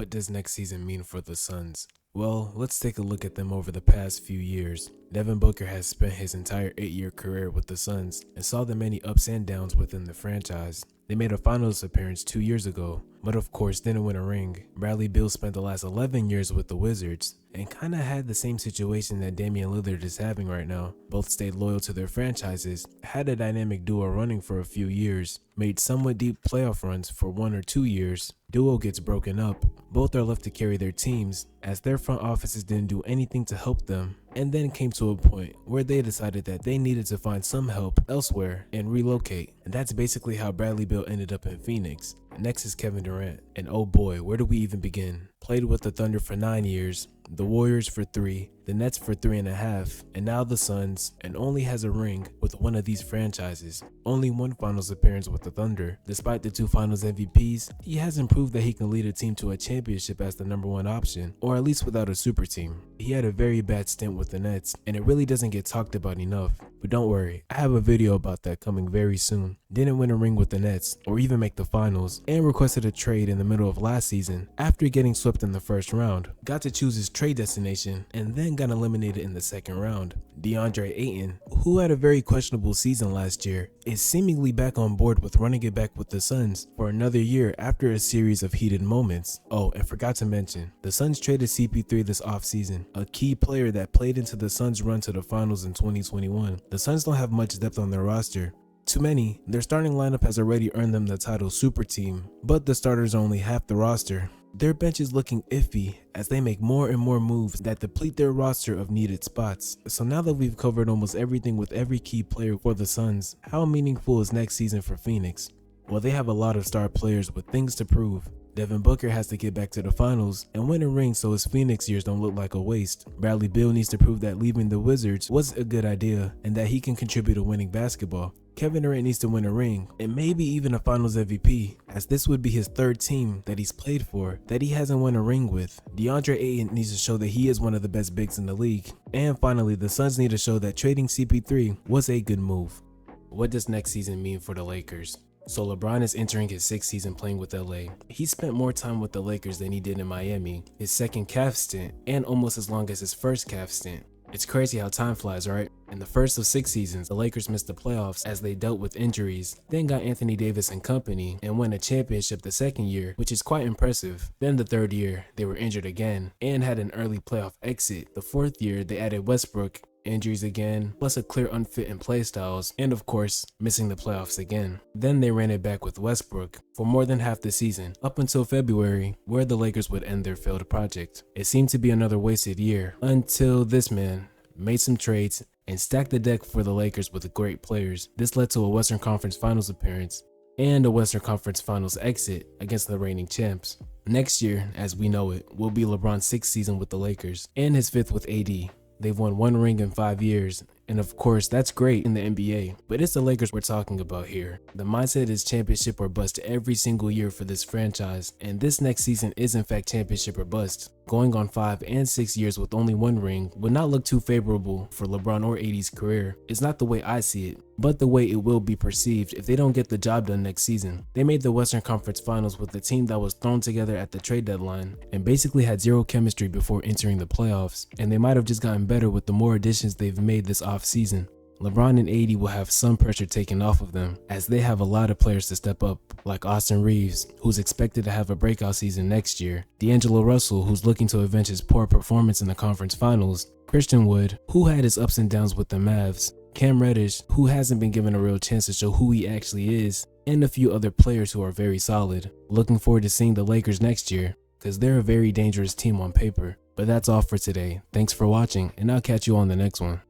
What does next season mean for the Suns? Well, let's take a look at them over the past few years. Devin Booker has spent his entire 8-year career with the Suns and saw the many ups and downs within the franchise. They made a finals appearance 2 years ago, but of course didn't win a ring. Bradley Beal spent the last 11 years with the Wizards and kinda had the same situation that Damian Lillard is having right now. Both stayed loyal to their franchises, had a dynamic duo running for a few years, made somewhat deep playoff runs for 1 or 2 years. Duo gets broken up. Both are left to carry their teams as their front offices didn't do anything to help them, and then came to a point where they decided that they needed to find some help elsewhere and relocate. And that's basically how Bradley Beal ended up in Phoenix. Next is Kevin Durant, and oh boy, where do we even begin? Played with the Thunder for 9 years, the Warriors for 3, the Nets for 3.5, and now the Suns, and only has a ring with one of these franchises. Only one finals appearance with the Thunder. Despite the 2 finals MVPs, he hasn't proved that he can lead a team to a championship as the #1 option, or at least without a super team. He had a very bad stint with the Nets, and it really doesn't get talked about enough. But don't worry, I have a video about that coming very soon. Didn't win a ring with the Nets, or even make the finals, and requested a trade in the middle of last season after getting swept in the first round. Got to choose his trade destination, and then got eliminated in the second round. DeAndre Ayton, who had a very questionable season last year, is seemingly back on board with running it back with the Suns for another year after a series of heated moments. Oh, and forgot to mention, the Suns traded CP3 this offseason, a key player that played into the Suns' run to the finals in 2021. The Suns don't have much depth on their roster. Too many. Their starting lineup has already earned them the title super team, but the starters are only half the roster. Their bench is looking iffy as they make more and more moves that deplete their roster of needed spots. So now that we've covered almost everything with every key player for the Suns, how meaningful is next season for Phoenix? Well, they have a lot of star players with things to prove. Devin Booker has to get back to the finals and win a ring so his Phoenix years don't look like a waste. Bradley Beal needs to prove that leaving the Wizards was a good idea and that he can contribute to winning basketball. Kevin Durant needs to win a ring, and maybe even a finals MVP, as this would be his 3rd team that he's played for that he hasn't won a ring with. DeAndre Ayton needs to show that he is one of the best bigs in the league. And finally, the Suns need to show that trading CP3 was a good move. What does next season mean for the Lakers? So LeBron is entering his 6th season playing with LA. He spent more time with the Lakers than he did in Miami, his second Cavs stint, and almost as long as his first Cavs stint. It's crazy how time flies, right? In the first of 6 seasons, the Lakers missed the playoffs as they dealt with injuries, then got Anthony Davis and company, and won a championship the second year, which is quite impressive. Then the 3rd year, they were injured again, and had an early playoff exit. The 4th year, they added Westbrook, injuries again, plus a clear unfit in playstyles, and of course, missing the playoffs again. Then they ran it back with Westbrook for more than half the season, up until February, where the Lakers would end their failed project. It seemed to be another wasted year, until this man made some trades and stacked the deck for the Lakers with great players. This led to a Western Conference Finals appearance and a Western Conference Finals exit against the reigning champs. Next year, as we know it, will be LeBron's 6th season with the Lakers, and his 5th with AD. They've won 1 ring in 5 years, and of course that's great in the NBA, but it's the Lakers we're talking about here. The mindset is championship or bust every single year for this franchise, and this next season is in fact championship or bust. Going on 5 and 6 years with only 1 ring would not look too favorable for LeBron or AD's career. It's not the way I see it, but the way it will be perceived if they don't get the job done next season. They made the Western Conference Finals with the team that was thrown together at the trade deadline and basically had zero chemistry before entering the playoffs, and they might have just gotten better with the more additions they've made this offseason. LeBron and AD will have some pressure taken off of them as they have a lot of players to step up, like Austin Reeves, who's expected to have a breakout season next year, D'Angelo Russell, who's looking to avenge his poor performance in the conference finals, Christian Wood, who had his ups and downs with the Mavs, Cam Reddish, who hasn't been given a real chance to show who he actually is, and a few other players who are very solid. Looking forward to seeing the Lakers next year, because they're a very dangerous team on paper. But that's all for today. Thanks for watching, and I'll catch you on the next one.